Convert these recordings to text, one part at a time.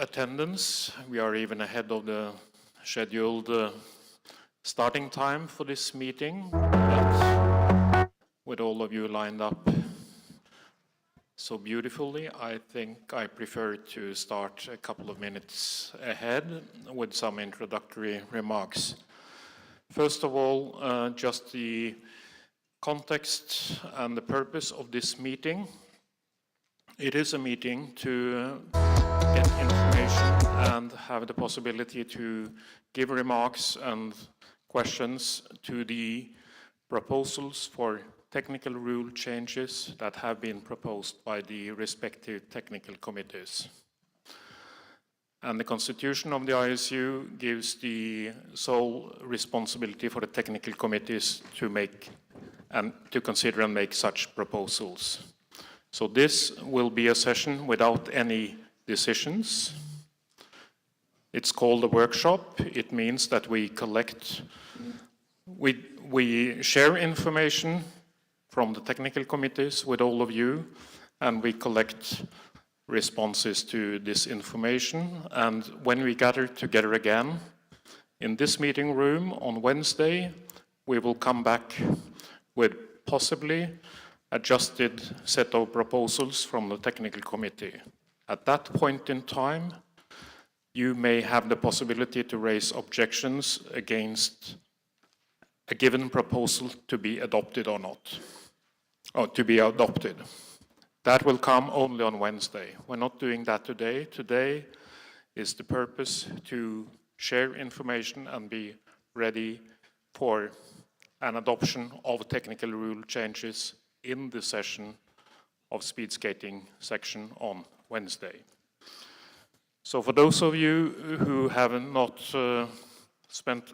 attendance. We are even ahead of the scheduled starting time for this meeting, but with all of you lined up so beautifully, I think I prefer to start a couple of minutes ahead with some introductory remarks. First of all, just the context and the purpose of this meeting. It is a meeting to get information and have the possibility to give remarks and questions to the proposals for technical rule changes that have been proposed by the respective technical committees. And the constitution of the ISU gives the sole responsibility for the technical committees to make and to consider and make such proposals. So this will be a session without any decisions. It's called a workshop. It means that we share information from the technical committees with all of you, and we collect responses to this information. And when we gather together again in this meeting room on Wednesday, we will come back with possibly adjusted set of proposals from the technical committee. At that point in time, you may have the possibility to raise objections against a given proposal to be adopted or not, or to be adopted. That will come only on Wednesday. We're not doing that today. Today is the purpose to share information and be ready for an adoption of technical rule changes in the session of speed skating section on Wednesday. So for those of you who have not spent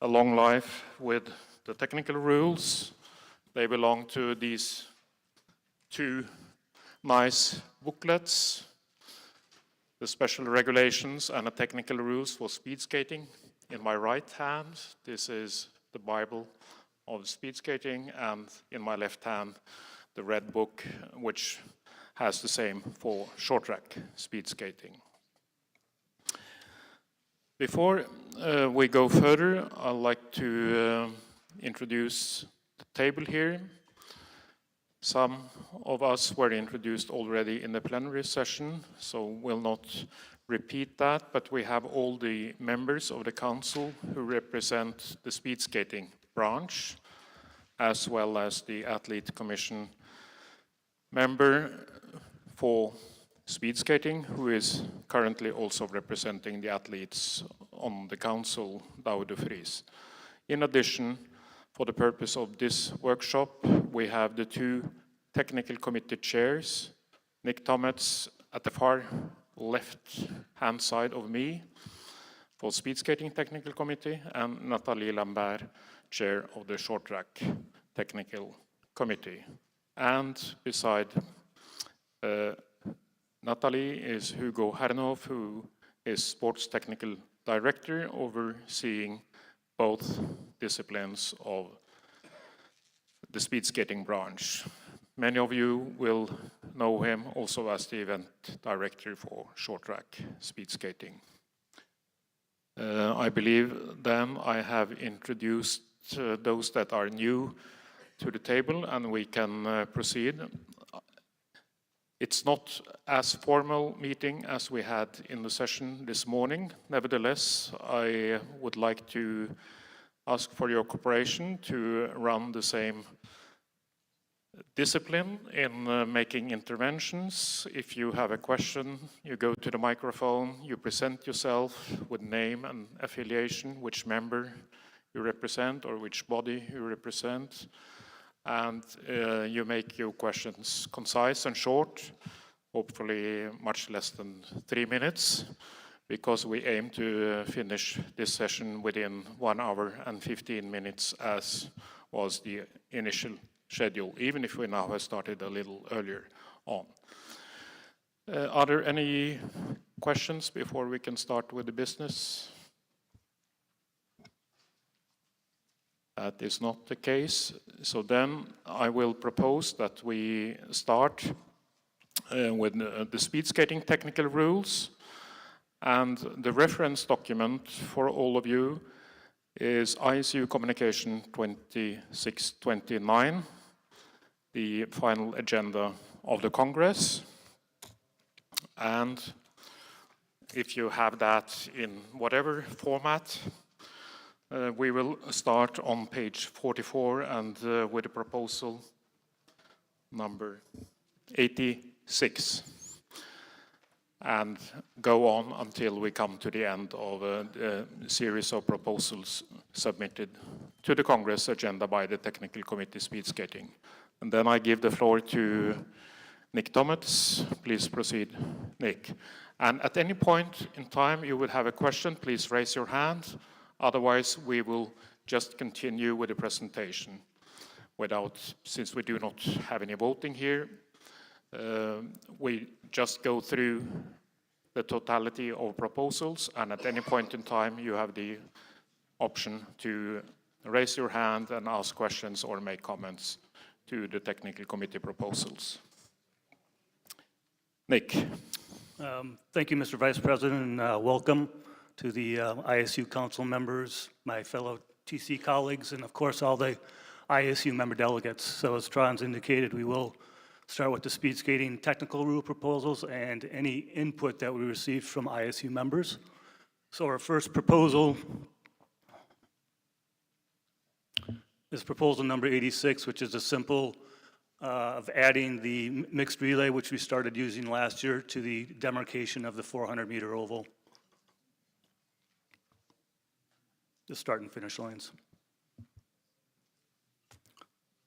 a long life with the technical rules, they belong to these two nice booklets, the special regulations and the technical rules for speed skating. In my right hand, this is the Bible of speed skating, and in my left hand, the red book, which has the same for short track speed skating. Before we go further, I'd like to introduce the table here. Some of us were introduced already in the plenary session, so we'll not repeat that, but we have all the members of the council who represent the speed skating branch, as well as the athlete commission member for speed skating, who is currently also representing the athletes on the council, Douwe de Vries. In addition, for the purpose of this workshop, we have the two technical committee chairs, Nick Tommetz at the far left-hand side of me for Speed Skating Technical Committee, and Nathalie Lambert, chair of the Short Track Technical Committee. And beside Nathalie is Hugo Herrenhoff, who is Sports Technical Director, overseeing both disciplines of the speed skating branch. Many of you will know him also as the event director for short track speed skating. I believe then I have introduced those that are new to the table, and we can proceed. It's not as formal meeting as we had in the session this morning. Nevertheless, I would like to ask for your cooperation to run the same discipline in making interventions. If you have a question, you go to the microphone, you present yourself with name and affiliation, which member you represent or which body you represent, and you make your questions concise and short, hopefully much less than 3 minutes, because we aim to finish this session within 1 hour and 15 minutes, as was the initial schedule, even if we now have started a little earlier on. Are there any questions before we can start with the business? That is not the case. So then I will propose that we start with the speed skating technical rules. And the reference document for all of you is ISU Communication 2629, the final agenda of the Congress. And if you have that in whatever format, we will start on page 44 and with the proposal number 86 and go on until we come to the end of a series of proposals submitted to the Congress agenda by the Technical Committee Speed Skating. And then I give the floor to Nick Thomas. Please proceed, Nick. And at any point in time you will have a question, please raise your hand. Otherwise, we will just continue with the presentation since we do not have any voting here, we just go through the totality of proposals, and at any point in time, you have the option to raise your hand and ask questions or make comments to the technical committee proposals. Nick. Thank you, Mr. Vice President, and welcome to the ISU Council members, my fellow TC colleagues, and of course all the ISU member delegates. So as Trons indicated, we will start with the speed skating technical rule proposals and any input that we receive from ISU members. So our first proposal is proposal number 86, which is a simple of adding the mixed relay, which we started using last year, to the demarcation of the 400-meter oval. The start and finish lines.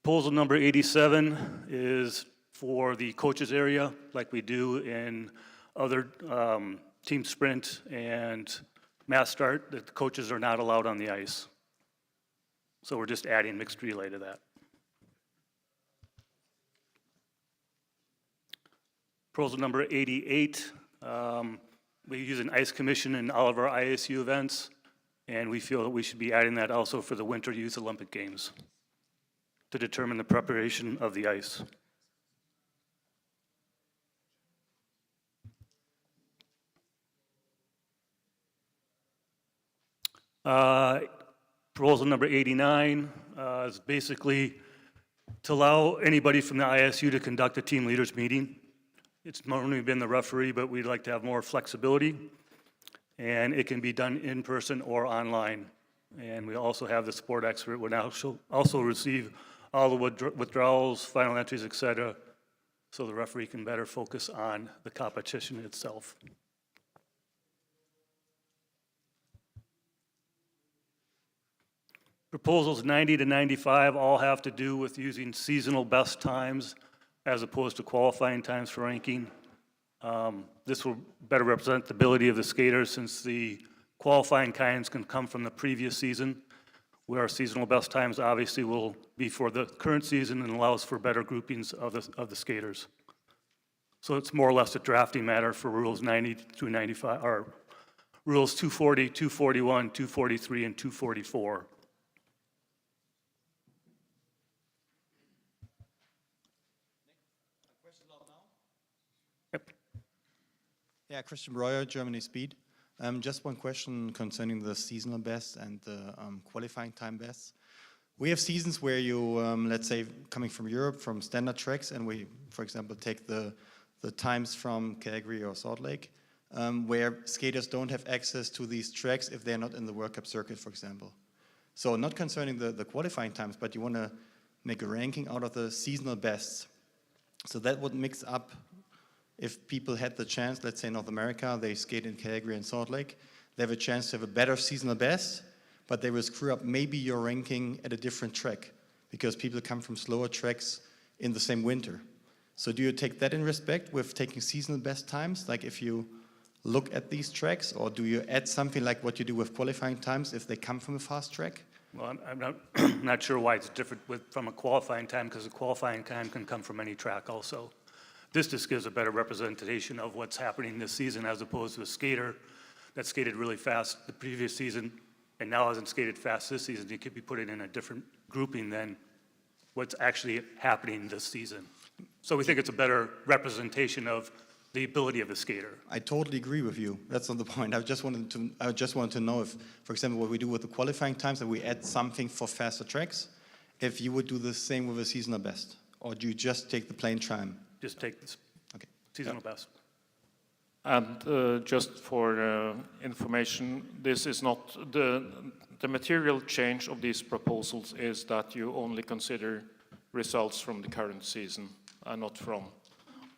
Proposal number 87 is for the coaches area, like we do in other team sprint and mass start, that the coaches are not allowed on the ice. So we're just adding mixed relay to that. Proposal number 88, we use an ice commission in all of our ISU events, and we feel that we should be adding that also for the Winter Youth Olympic Games to determine the preparation of the ice. Proposal number 89 is basically to allow anybody from the ISU to conduct a team leaders meeting. It's normally been the referee, but we'd like to have more flexibility, and it can be done in person or online. And we also have the sport expert would also receive all the withdrawals, final entries, etc., so the referee can better focus on the competition itself. Proposals 90 to 95 all have to do with using seasonal best times as opposed to qualifying times for ranking. This will better represent the ability of the skaters, since the qualifying times can come from the previous season, where our seasonal best times obviously will be for the current season and allows for better groupings of the skaters. So it's more or less a drafting matter for rules 90 through 95, or rules 240, 241, 243, and 244. Yeah, Christian Breuer, Germany Speed. Just one question concerning the seasonal best and the qualifying time best. We have seasons where you, let's say, coming from Europe, from standard tracks, and we, for example, take the times from Calgary or Salt Lake, where skaters don't have access to these tracks if they're not in the World Cup circuit, for example. So not concerning the qualifying times, but you want to make a ranking out of the seasonal bests. So that would mix up. If people had the chance, let's say North America, they skate in Calgary and Salt Lake, they have a chance to have a better seasonal best, but they will screw up maybe your ranking at a different track because people come from slower tracks in the same winter. So do you take that in respect with taking seasonal best times, like if you look at these tracks, or do you add something like what you do with qualifying times if they come from a fast track? Well, I'm not sure why it's different from a qualifying time, because a qualifying time can come from any track also. This just gives a better representation of what's happening this season, as opposed to a skater that skated really fast the previous season and now hasn't skated fast this season. He could be put in a different grouping than what's actually happening this season. So we think it's a better representation of the ability of the skater. I totally agree with you. That's not the point. I just wanted to know if, for example, what we do with the qualifying times, that we add something for faster tracks, if you would do the same with a seasonal best, or do you just take the plain time? Just take this Okay. seasonal best. And just for information, this is not the material change of these proposals is that you only consider results from the current season and not from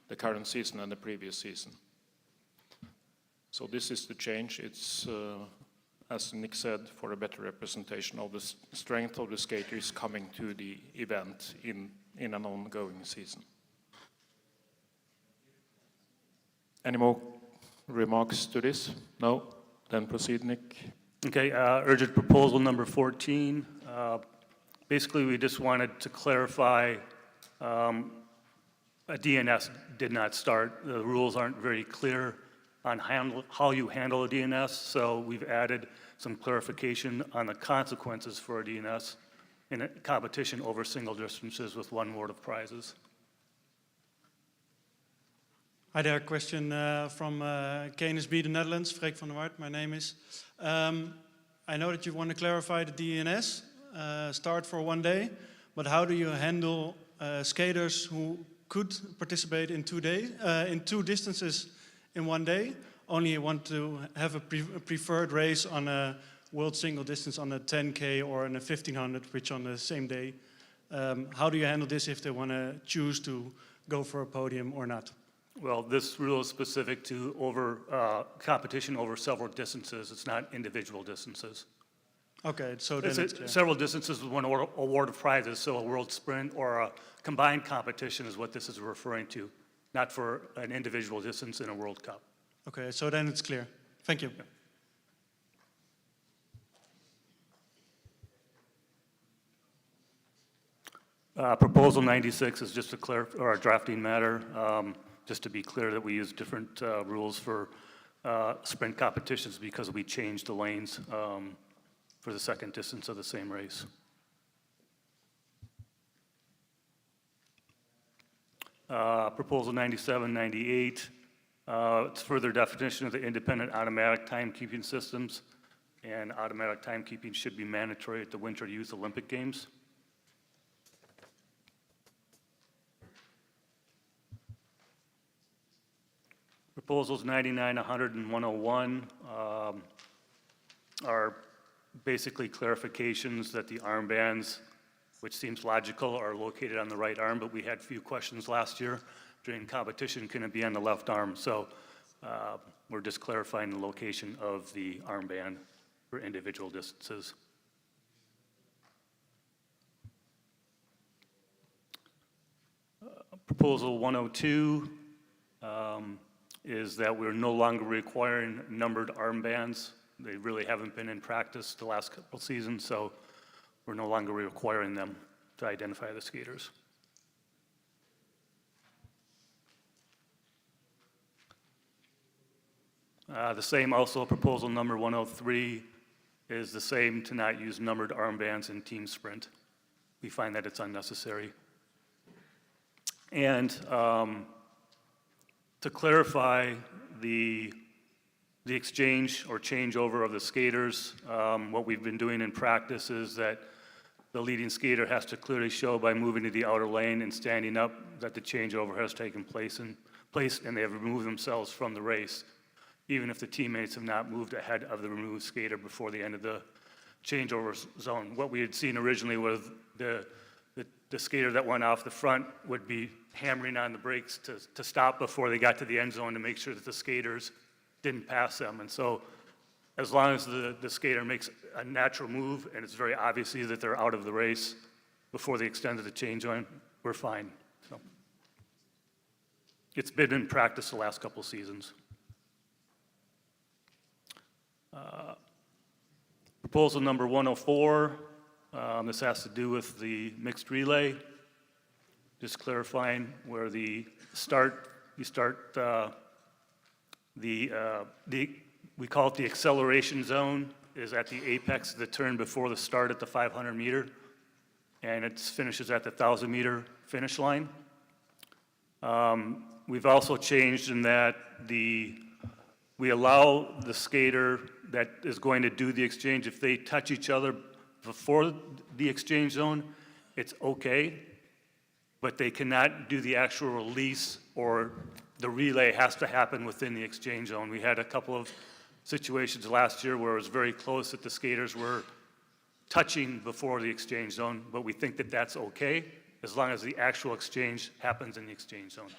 the current season and the previous season. So this is the change. It's, as Nick said, for a better representation of the strength of the skaters coming to the event in an ongoing season. Any more remarks to this? No? Then proceed, Nick. Okay, urgent proposal number 14. Basically, we just wanted to clarify a DNS did not start. The rules aren't very clear on how you handle a DNS, so we've added some clarification on the consequences for a DNS in a competition over single distances with one award of prizes. Hi there, question from KNSB, the Netherlands, Freek van der Wart, my name is. I know that you want to clarify the DNS, start for 1 day, but how do you handle skaters who could participate in 2 days, in 2 distances in 1 day, only want to have a preferred race on a world single distance on a 10K or on a 1500, which on the same day. How do you handle this if they want to choose to go for a podium or not? Well, this rule is specific to competition over several distances. It's not individual distances. Okay, so then it's clear. Several distances with one award of prizes, so a world sprint or a combined competition is what this is referring to, not for an individual distance in a World Cup. Okay, so then it's clear. Thank you. Proposal 96 is just a drafting matter, just to be clear that we use different rules for sprint competitions because we changed the lanes for the second distance of the same race. Proposal 97, 98, it's further definition of the independent automatic timekeeping systems, and automatic timekeeping should be mandatory at the Winter Youth Olympic Games. Proposals 99, 100, and 101 are basically clarifications that the armbands, which seems logical, are located on the right arm, but we had a few questions last year during competition, can it be on the left arm? So we're just clarifying the location of the armband for individual distances. Proposal 102 is that we're no longer requiring numbered armbands. They really haven't been in practice the last couple seasons, so we're no longer requiring them to identify the skaters. The same also, proposal number 103 is the same, to not use numbered armbands in team sprint. We find that it's unnecessary. And to clarify the exchange or changeover of the skaters, what we've been doing in practice is that the leading skater has to clearly show by moving to the outer lane and standing up that the changeover has taken place and they have removed themselves from the race, even if the teammates have not moved ahead of the removed skater before the end of the changeover zone. What we had seen originally was the skater that went off the front would be hammering on the brakes to stop before they got to the end zone to make sure that the skaters didn't pass them. And so as long as the skater makes a natural move and it's very obvious that they're out of the race before they extend to the change zone, we're fine. So it's been in practice the last couple seasons. Proposal number 104, this has to do with the mixed relay. Just clarifying where we call it the acceleration zone, is at the apex of the turn before the start at the 500 meter, and it finishes at the 1,000 meter finish line. We've also changed in that we allow the skater that is going to do the exchange, if they touch each other before the exchange zone, it's okay, but they cannot do the actual release, or the relay has to happen within the exchange zone. We had a couple of situations last year where it was very close that the skaters were touching before the exchange zone, but we think that that's okay as long as the actual exchange happens in the exchange zone.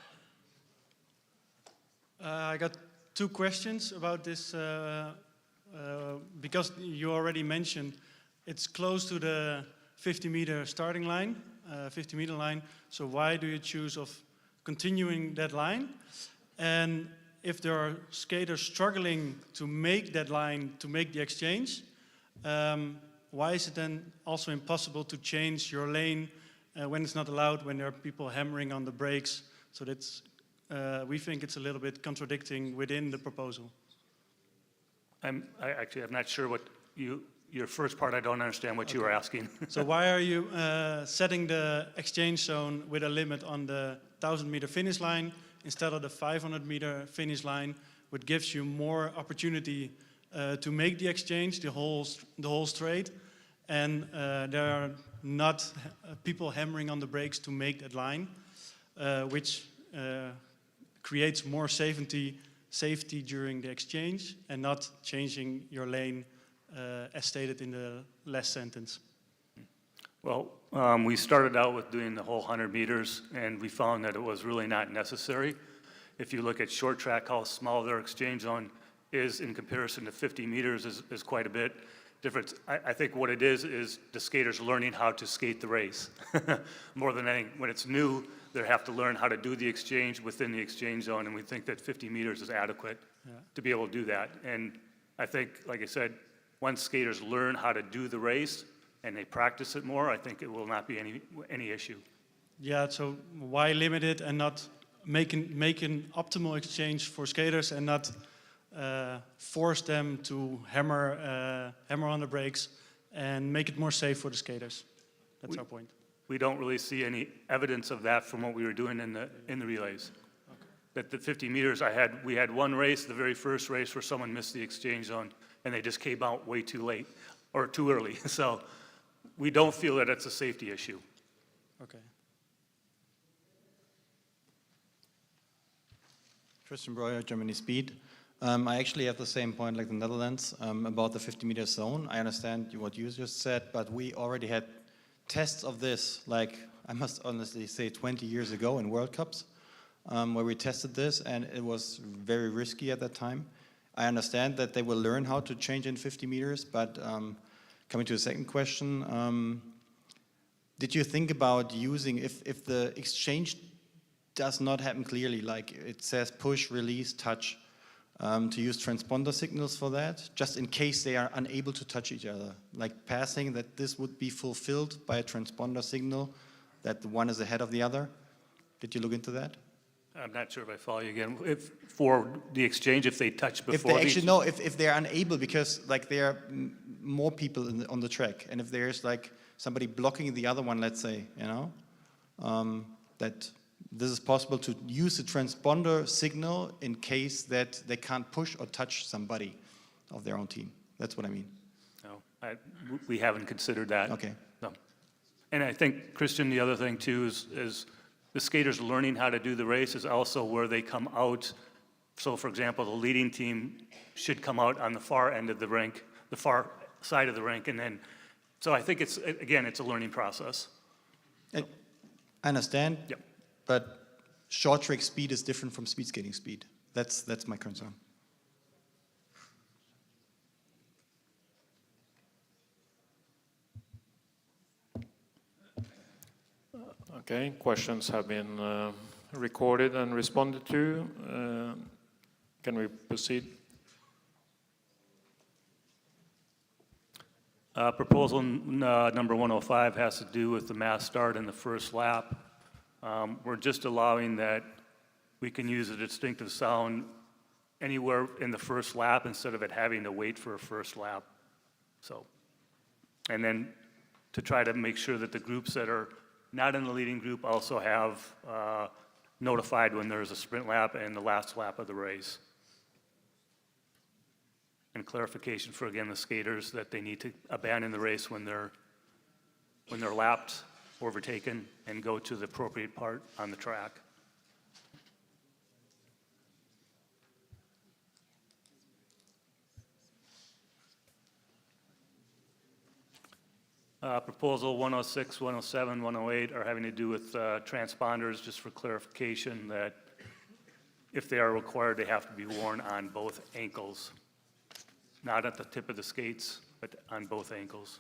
I got two questions about this, because you already mentioned it's close to the 50-meter starting line, 50-meter line. So why do you choose of continuing that line? And if there are skaters struggling to make that line, to make the exchange, why is it then also impossible to change your lane when it's not allowed, when there are people hammering on the brakes? So that's, we think it's a little bit contradicting within the proposal. I'm not sure what your first part, I don't understand what you were asking. So why are you setting the exchange zone with a limit on the 1,000-meter finish line instead of the 500-meter finish line, which gives you more opportunity to make the exchange, the whole straight, and there are not people hammering on the brakes to make that line, which creates more safety during the exchange and not changing your lane as stated in the last sentence? Well, we started out with doing the whole 100 meters, and we found that it was really not necessary. If you look at short track, how small their exchange zone is in comparison to 50 meters is quite a bit different. I think what it is the skaters learning how to skate the race. More than anything, when it's new, they have to learn how to do the exchange within the exchange zone, and we think that 50 meters is adequate to be able to do that. And I think, like I said, once skaters learn how to do the race and they practice it more, I think it will not be any issue. Yeah, so why limit it and not make an optimal exchange for skaters and not force them to hammer on the brakes and make it more safe for the skaters? That's our point. We don't really see any evidence of that from what we were doing in the relays. Okay. That the 50 meters, we had one race, the very first race, where someone missed the exchange zone and they just came out way too late or too early. So we don't feel that it's a safety issue. Okay. Christian Breuer, Germany Speed. I actually have the same point like the Netherlands about the 50-meter zone. I understand what you just said, but we already had tests of this, like I must honestly say 20 years ago in World Cups, where we tested this, and it was very risky at that time. I understand that they will learn how to change in 50 meters, but coming to the second question, did you think about using, if the exchange does not happen clearly, like it says push, release, touch, to use transponder signals for that, just in case they are unable to touch each other, like passing, that this would be fulfilled by a transponder signal, that the one is ahead of the other? Did you look into that? I'm not sure if I follow you again. If for the exchange, if they touch before if they actually know, if they're unable, because like there are more people on the track, and if there's like somebody blocking the other one, let's say, you know, that this is possible to use the transponder signal in case that they can't push or touch somebody of their own team. That's what I mean. No, we haven't considered that. Okay. No. And I think, Christian, the other thing too is the skaters learning how to do the race is also where they come out. So for example, the leading team should come out on the far end of the rink, the far side of the rink, and then, so I think it's, again, it's a learning process. I understand. Yep. But short track speed is different from speed skating speed. That's my concern. Okay, questions have been recorded and responded to. Can we proceed? Proposal number 105 has to do with the mass start in the first lap. We're just allowing that we can use a distinctive sound anywhere in the first lap instead of it having to wait for a first lap. So, and then to try to make sure that the groups that are not in the leading group also have notified when there's a sprint lap and the last lap of the race. And clarification for, again, the skaters that they need to abandon the race when they're lapped, overtaken, and go to the appropriate part on the track. Proposal 106, 107, 108 are having to do with transponders, just for clarification that if they are required, they have to be worn on both ankles, not at the tip of the skates, but on both ankles.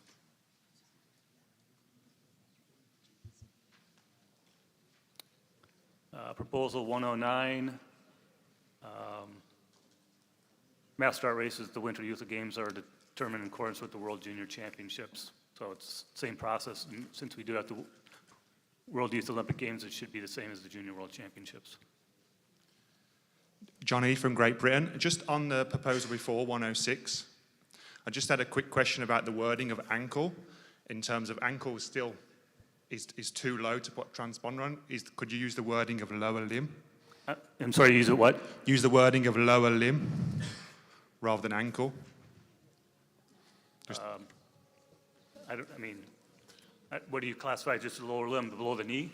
Proposal 109, mass start races, the Winter Youth Games are determined in accordance with the World Junior Championships. So it's the same process, and since we do have the World Youth Olympic Games, it should be the same as the Junior World Championships. Johnny from Great Britain. Just on the proposal before, 106, I just had a quick question about the wording of ankle. In terms of ankle still is too low to put transponder on. Could you use the wording of lower limb? I'm sorry, use it what? Use the wording of lower limb rather than ankle. What do you classify, just the lower limb, below the knee?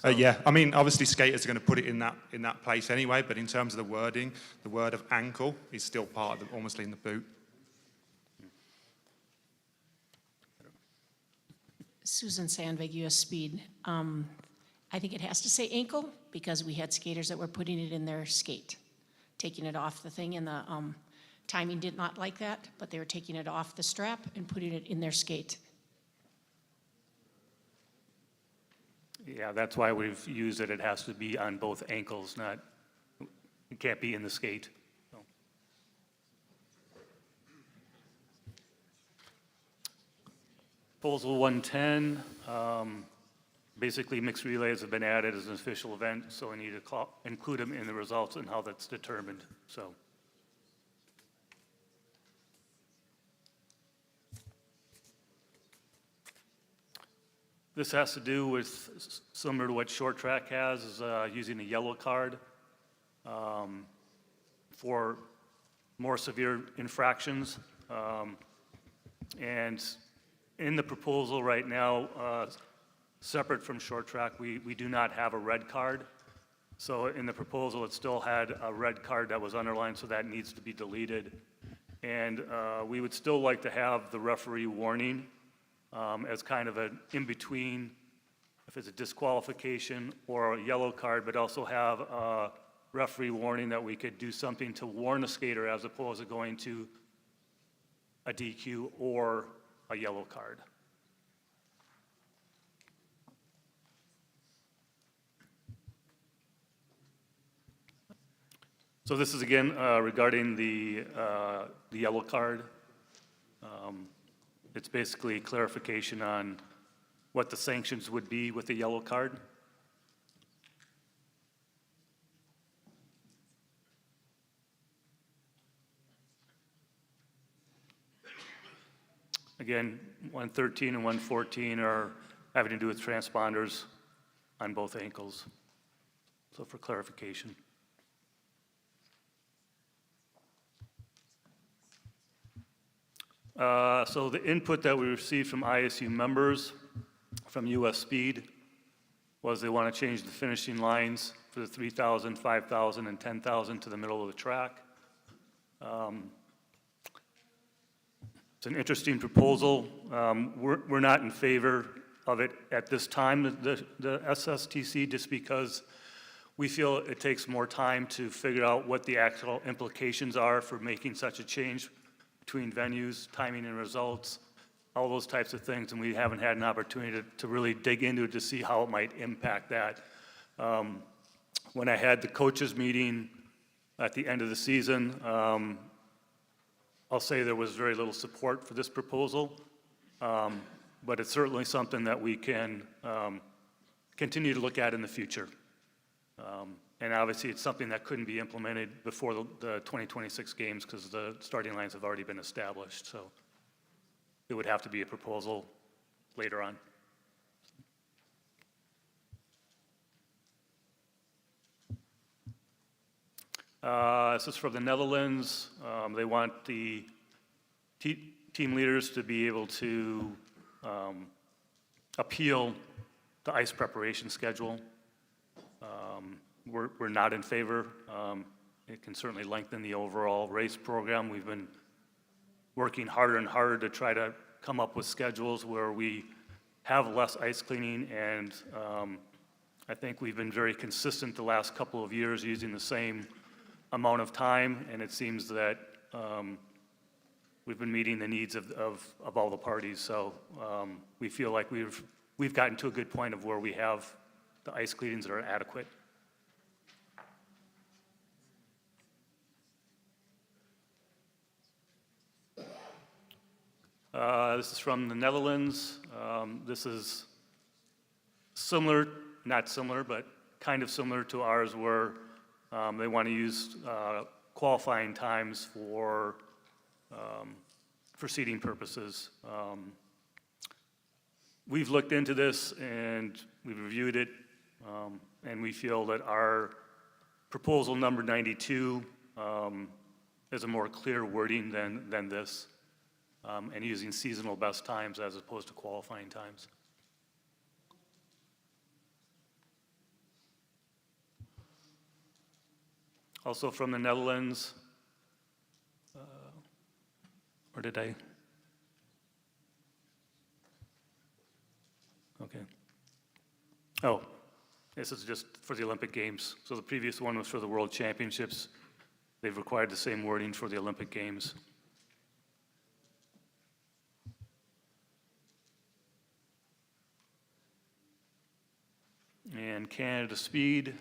Yeah, I mean, obviously skaters are going to put it in that place anyway, but in terms of the wording, the word of ankle is still part of the, almost in the boot. Susan Sandvig, US Speed. I think it has to say ankle because we had skaters that were putting it in their skate, taking it off the thing, and the timing did not like that, but they were taking it off the strap and putting it in their skate. Yeah, that's why we've used it. It has to be on both ankles, not, it can't be in the skate. So. Proposal 110, basically mixed relays have been added as an official event, so we need to include them in the results and how that's determined. So. This has to do with, similar to what short track has, is using a yellow card for more severe infractions. And in the proposal right now, separate from short track, we do not have a red card. So in the proposal, it still had a red card that was underlined, so that needs to be deleted. And we would still like to have the referee warning as kind of an in-between, if it's a disqualification or a yellow card, but also have a referee warning that we could do something to warn a skater as opposed to going to a DQ or a yellow card. So this is again regarding the yellow card. It's basically clarification on what the sanctions would be with the yellow card. Again, 113 and 114 are having to do with transponders on both ankles. So for clarification. So the input that we received from ISU members from US Speed was they want to change the finishing lines for the 3,000, 5,000, and 10,000 to the middle of the track. It's an interesting proposal. We're not in favor of it at this time, the SSTC, just because we feel it takes more time to figure out what the actual implications are for making such a change between venues, timing and results, all those types of things, and we haven't had an opportunity to really dig into it to see how it might impact that. When I had the coaches meeting at the end of the season, I'll say there was very little support for this proposal, but it's certainly something that we can continue to look at in the future. And obviously, it's something that couldn't be implemented before the 2026 games because the starting lines have already been established. So it would have to be a proposal later on. This is from the Netherlands. They want the team leaders to be able to appeal the ice preparation schedule. We're not in favor. It can certainly lengthen the overall race program. We've been working harder and harder to try to come up with schedules where we have less ice cleaning, and I think we've been very consistent the last couple of years using the same amount of time, and it seems that we've been meeting the needs of all the parties. So we feel like we've gotten to a good point of where we have the ice cleanings that are adequate. This is from the Netherlands. This is similar, not similar, but kind of similar to ours, where they want to use qualifying times for seating purposes. We've looked into this and we've reviewed it, and we feel that our proposal number 92 is a more clear wording than this, and using seasonal best times as opposed to qualifying times. Also from the Netherlands, or did I? Okay. Oh, this is just for the Olympic Games. So the previous one was for the World Championships. They've required the same wording for the Olympic Games. And Canada Speed,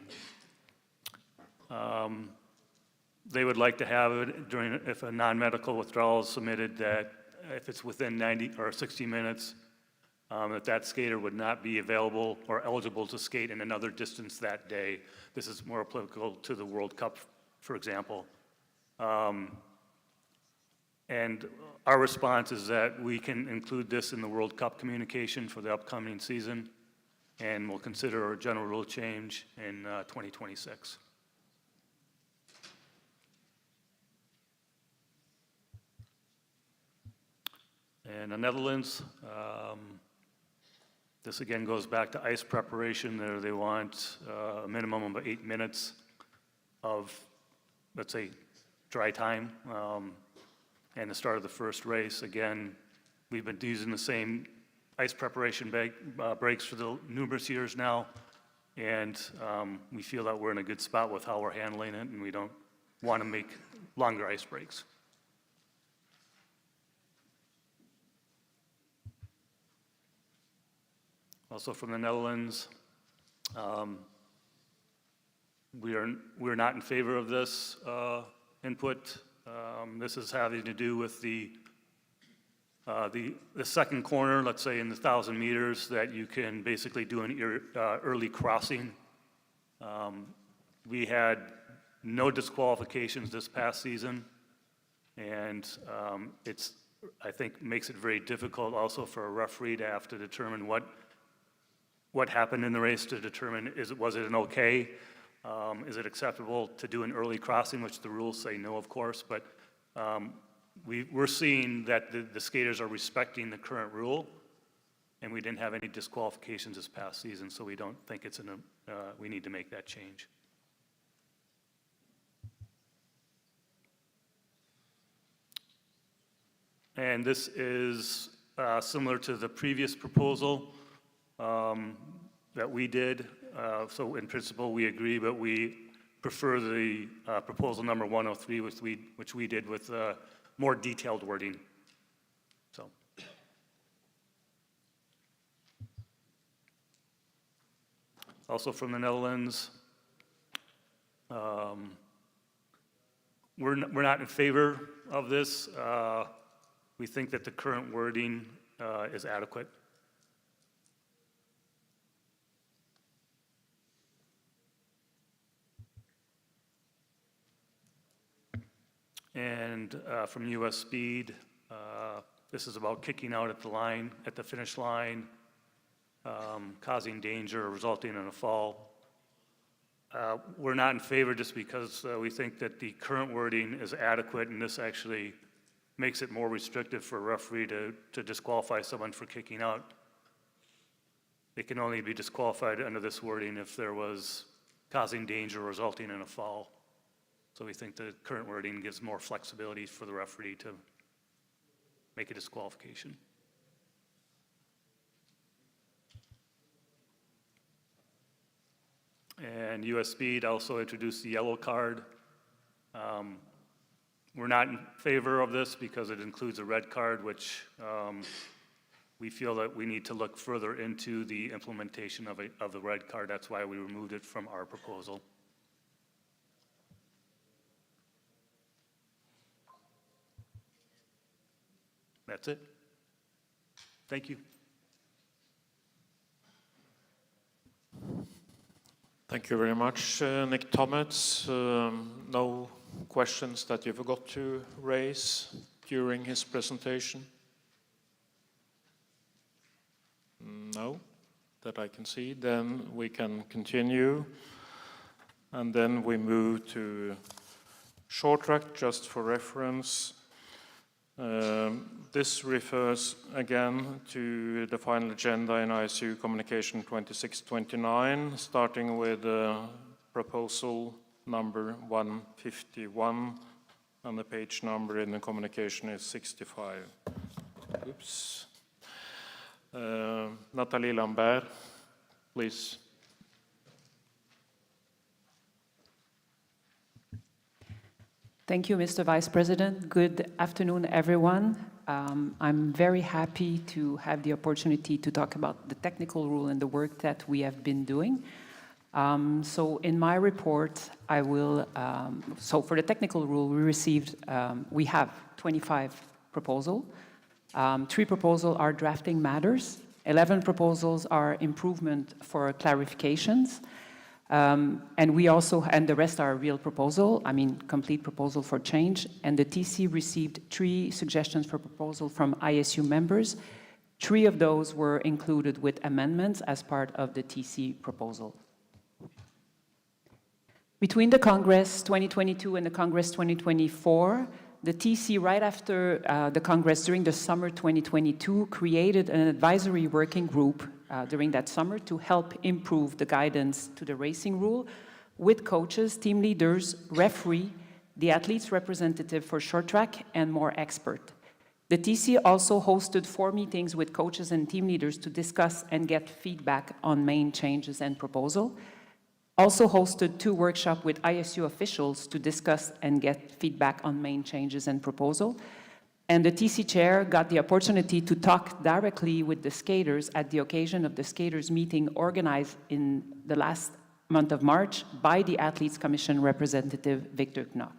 they would like to have it during, if a non-medical withdrawal is submitted, that if it's within 90 or 60 minutes, that skater would not be available or eligible to skate in another distance that day. This is more applicable to the World Cup, for example. And our response is that we can include this in the World Cup communication for the upcoming season, and we'll consider a general rule change in 2026. And the Netherlands, this again goes back to ice preparation. There they want a minimum of 8 minutes of, let's say, dry time, and the start of the first race. Again, we've been using the same ice preparation breaks for the numerous years now, and we feel that we're in a good spot with how we're handling it, and we don't want to make longer ice breaks. Also from the Netherlands, we're not in favor of this input. This is having to do with the second corner, let's say in the 1,000 meters, that you can basically do an early crossing. We had no disqualifications this past season, and it's, I think, makes it very difficult also for a referee to have to determine what happened in the race, to determine was it an okay? Is it acceptable to do an early crossing, which the rules say no, of course, but we're seeing that the skaters are respecting the current rule, and we didn't have any disqualifications this past season, so we don't think we need to make that change. And this is similar to the previous proposal that we did. So in principle, we agree, but we prefer the proposal number 103, which we did with more detailed wording. So. Also from the Netherlands, we're not in favor of this. We think that the current wording is adequate. And from US Speed, this is about kicking out at the finish line, causing danger or resulting in a fall. We're not in favor just because we think that the current wording is adequate, and this actually makes it more restrictive for a referee to disqualify someone for kicking out. They can only be disqualified under this wording if there was causing danger resulting in a foul. So we think the current wording gives more flexibility for the referee to make a disqualification. And US Speed also introduced the yellow card. We're not in favor of this because it includes a red card, which we feel that we need to look further into the implementation of the red card. That's why we removed it from our proposal. That's it. Thank you. Thank you very much, Nick Thomas. No questions that you forgot to raise during his presentation? No, that I can see. Then we can continue. And then we move to short track, just for reference. This refers again to the final agenda in ISU Communication 2629, starting with proposal number 151, and the page number in the communication is 65. Oops. Nathalie Lambert, please. Thank you, Mr. Vice President. Good afternoon, everyone. I'm very happy to have the opportunity to talk about the technical rule and the work that we have been doing. So in my report, I will, so for the technical rule, we have 25 proposals. 3 proposals are drafting matters, 11 proposals are improvement for clarifications, and the rest are real proposal, complete proposal for change. And the TC received 3 suggestions for proposal from ISU members. 3 of those were included with amendments as part of the TC proposal. Between the Congress 2022 and the Congress 2024, the TC, right after the Congress during the summer 2022, created an advisory working group during that summer to help improve the guidance to the racing rule with coaches, team leaders, referee, the athletes representative for short track, and more expert. The TC also hosted 4 meetings with coaches and team leaders to discuss and get feedback on main changes and proposal. Also hosted 2 workshops with ISU officials to discuss and get feedback on main changes and proposal. And the TC chair got the opportunity to talk directly with the skaters at the occasion of the skaters meeting organized in the last month of March by the Athletes Commission representative, Victor Knopf.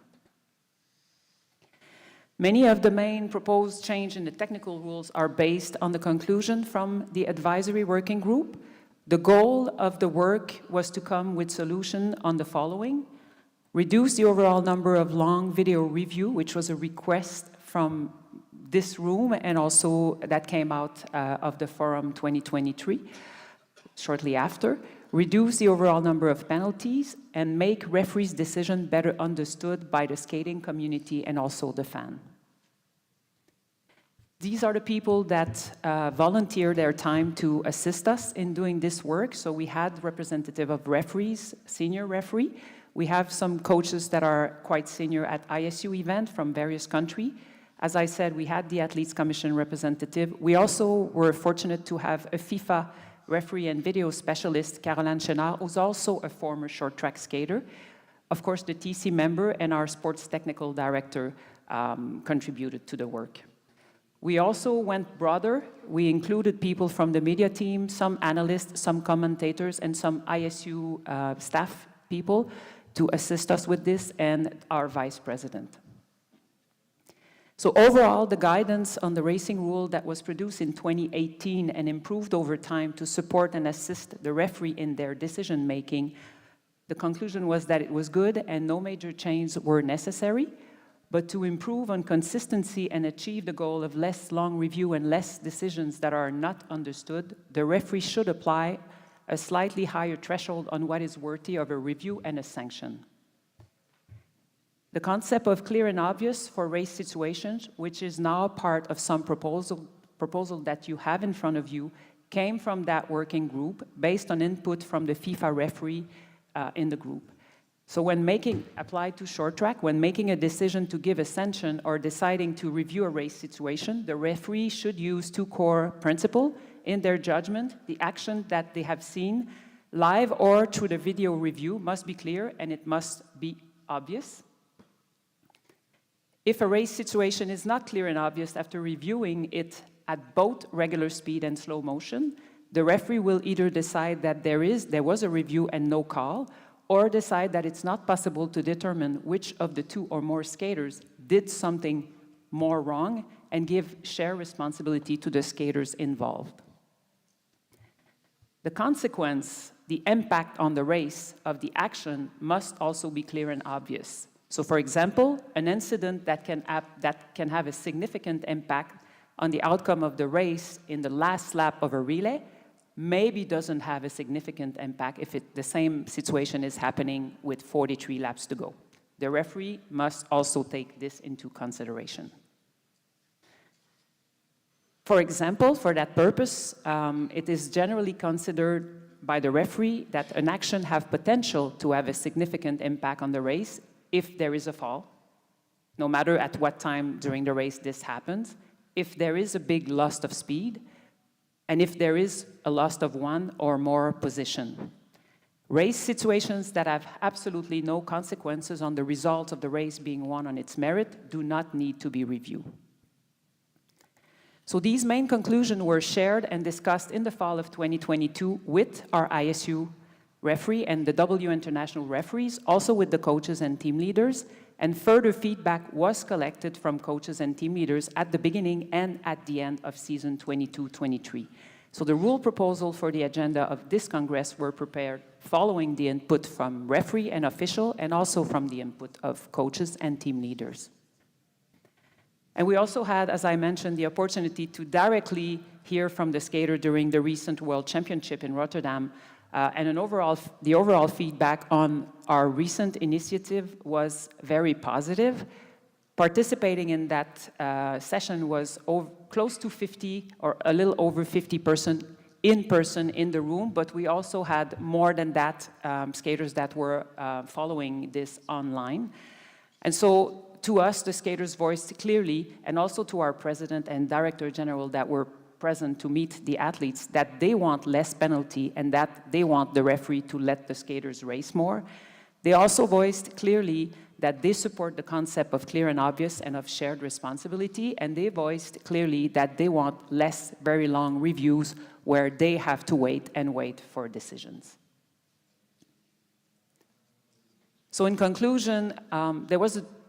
Many of the main proposed change in the technical rules are based on the conclusion from the advisory working group. The goal of the work was to come with solution on the following: reduce the overall number of long video review, which was a request from this room and also that came out of the Forum 2023 shortly after. Reduce the overall number of penalties and make referees' decision better understood by the skating community and also the fan. These are the people that volunteer their time to assist us in doing this work. So we had representative of referees, senior referee. We have some coaches that are quite senior at ISU event from various countries. As I said, we had the Athletes Commission representative. We also were fortunate to have a FIFA referee and video specialist, Caroline Chenard, who's also a former short track skater. Of course, the TC member and our sports technical director contributed to the work. We also went broader. We included people from the media team, some analysts, some commentators, and some ISU staff people to assist us with this, and our vice president. So overall, the guidance on the racing rule that was produced in 2018 and improved over time to support and assist the referee in their decision-making, the conclusion was that it was good and no major changes were necessary. But to improve on consistency and achieve the goal of less long review and less decisions that are not understood, the referee should apply a slightly higher threshold on what is worthy of a review and a sanction. The concept of clear and obvious for race situations, which is now part of some proposal that you have in front of you, came from that working group based on input from the FIFA referee in the group. So when applied to short track, when making a decision to give a sanction or deciding to review a race situation, the referee should use two core principles in their judgment. The action that they have seen live or through the video review must be clear and it must be obvious. If a race situation is not clear and obvious after reviewing it at both regular speed and slow motion, the referee will either decide that there was a review and no call, or decide that it's not possible to determine which of the two or more skaters did something more wrong and give shared responsibility to the skaters involved. The consequence, the impact on the race of the action must also be clear and obvious. So for example, an incident that can have a significant impact on the outcome of the race in the last lap of a relay maybe doesn't have a significant impact if the same situation is happening with 43 laps to go. The referee must also take this into consideration. For example, for that purpose, it is generally considered by the referee that an action have potential to have a significant impact on the race if there is a fall, no matter at what time during the race this happens, if there is a big loss of speed, and if there is a loss of one or more position. Race situations that have absolutely no consequences on the result of the race being won on its merit do not need to be reviewed. So these main conclusions were shared and discussed in the fall of 2022 with our ISU referee and the W International referees, also with the coaches and team leaders, and further feedback was collected from coaches and team leaders at the beginning and at the end of season 22-23. So the rule proposal for the agenda of this Congress were prepared following the input from referee and official, and also from the input of coaches and team leaders. And we also had, as I mentioned, the opportunity to directly hear from the skater during the recent World Championship in Rotterdam. And the overall feedback on our recent initiative was very positive. Participating in that session was close to 50 or a little over 50% in person in the room, but we also had more than that skaters that were following this online. And so to us, the skaters voiced clearly, and also to our president and director general that were present to meet the athletes, that they want less penalty and that they want the referee to let the skaters race more. They also voiced clearly that they support the concept of clear and obvious and of shared responsibility, and they voiced clearly that they want less very long reviews where they have to wait and wait for decisions. So in conclusion,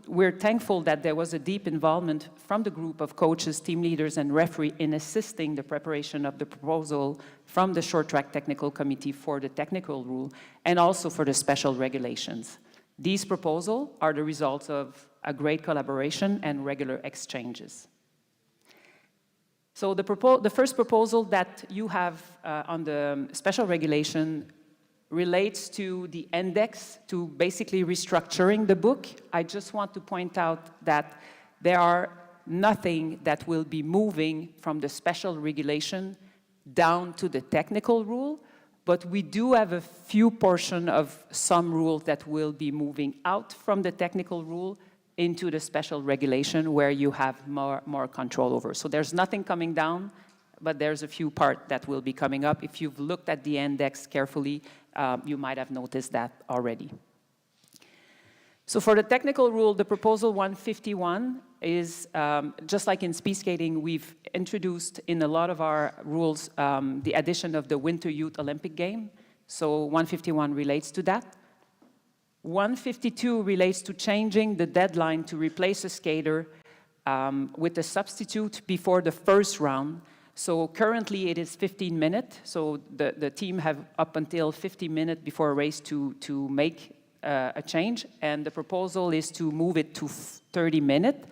we're thankful that there was a deep involvement from the group of coaches, team leaders, and referee in assisting the preparation of the proposal from the Short Track Technical Committee for the technical rule and also for the special regulations. These proposals are the results of a great collaboration and regular exchanges. So the first proposal that you have on the special regulation relates to the index, to basically restructuring the book. I just want to point out that there are nothing that will be moving from the special regulation down to the technical rule, but we do have a few portion of some rules that will be moving out from the technical rule into the special regulation where you have more control over. So there's nothing coming down, but there's a few parts that will be coming up. If you've looked at the index carefully, you might have noticed that already. So for the technical rule, the proposal 151 is, just like in speed skating, we've introduced in a lot of our rules the addition of the Winter Youth Olympic Game. So 151 relates to that. 152 relates to changing the deadline to replace a skater with a substitute before the first round. So currently it is 15 minutes, so the team have up until 15 minutes before a race to make a change, and the proposal is to move it to 30 minutes.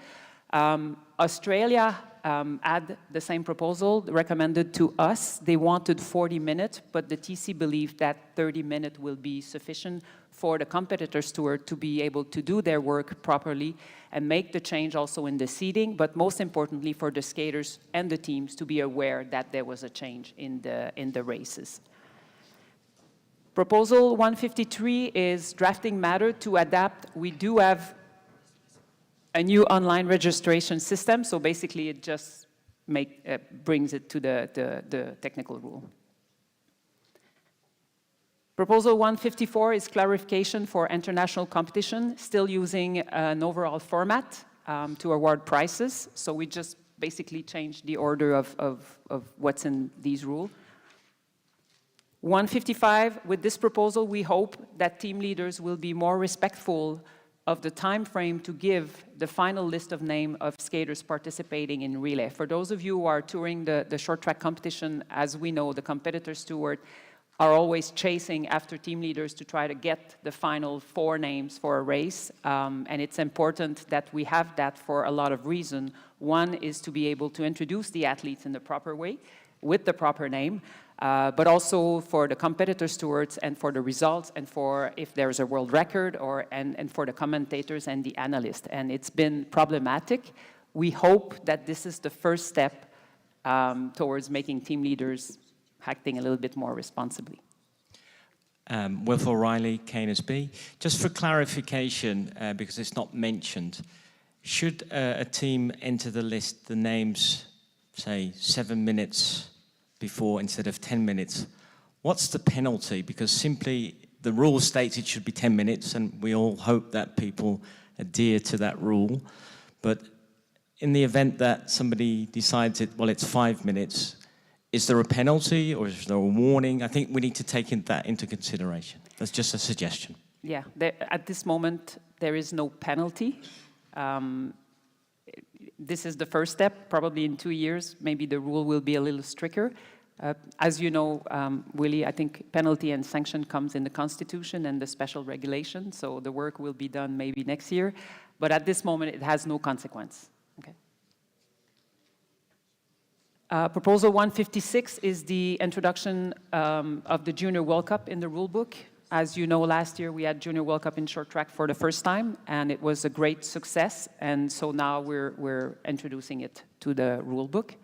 Australia had the same proposal recommended to us. They wanted 40 minutes, but the TC believed that 30 minutes will be sufficient for the competitor steward to be able to do their work properly and make the change also in the seating, but most importantly for the skaters and the teams to be aware that there was a change in the races. Proposal 153 is drafting matter to adapt. We do have a new online registration system, so basically it just brings it to the technical rule. Proposal 154 is clarification for international competition, still using an overall format to award prizes. So we just basically changed the order of what's in these rules. 155, with this proposal, we hope that team leaders will be more respectful of the time frame to give the final list of names of skaters participating in relay. For those of you who are touring the short track competition, as we know, the competitor steward are always chasing after team leaders to try to get the final 4 names for a race. And it's important that we have that for a lot of reasons. One is to be able to introduce the athletes in the proper way, with the proper name, but also for the competitor stewards and for the results and for if there's a world record and for the commentators and the analysts. And it's been problematic. We hope that this is the first step towards making team leaders acting a little bit more responsibly. Wilf O'Reilly, KNSB. Just for clarification, because it's not mentioned, should a team enter the list the names, say, 7 minutes before instead of 10 minutes, what's the penalty? Because simply the rule states it should be 10 minutes, and we all hope that people adhere to that rule. But in the event that somebody decides it's 5 minutes, is there a penalty or is there a warning? I think we need to take that into consideration. That's just a suggestion. Yeah, at this moment, there is no penalty. This is the first step. Probably in 2 years, maybe the rule will be a little stricter. As you know, Willie, I think penalty and sanction comes in the Constitution and the special regulation, so the work will be done maybe next year. But at this moment, it has no consequence. Okay. Proposal 156 is the introduction of the Junior World Cup in the rule book. As you know, last year we had Junior World Cup in short track for the first time, and it was a great success. And so now we're introducing it to the rule book.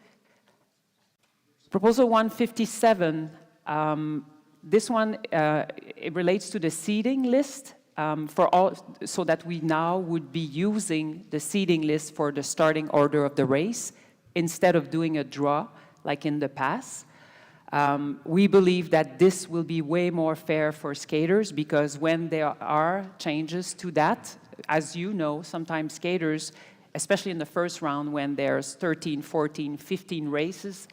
Proposal 157, this one it relates to the seeding list so that we now would be using the seeding list for the starting order of the race instead of doing a draw like in the past. We believe that this will be way more fair for skaters because when there are changes to that, as you know, sometimes skaters, especially in the first round when there's 13, 14, 15 races,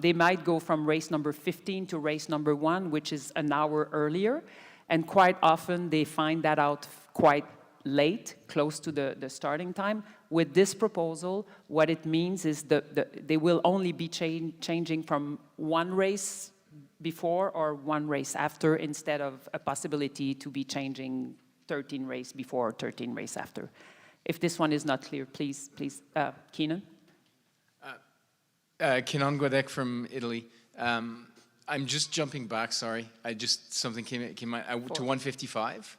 they might go from race number 15 to race number 1, which is an hour earlier. And quite often they find that out quite late, close to the starting time. With this proposal, what it means is that they will only be changing from 1 race before or 1 race after instead of a possibility to be changing 13 race before or 13 race after. If this one is not clear, please, Keenan. Kenan Guadek from Italy. I'm just jumping back, sorry. Something came out to 155.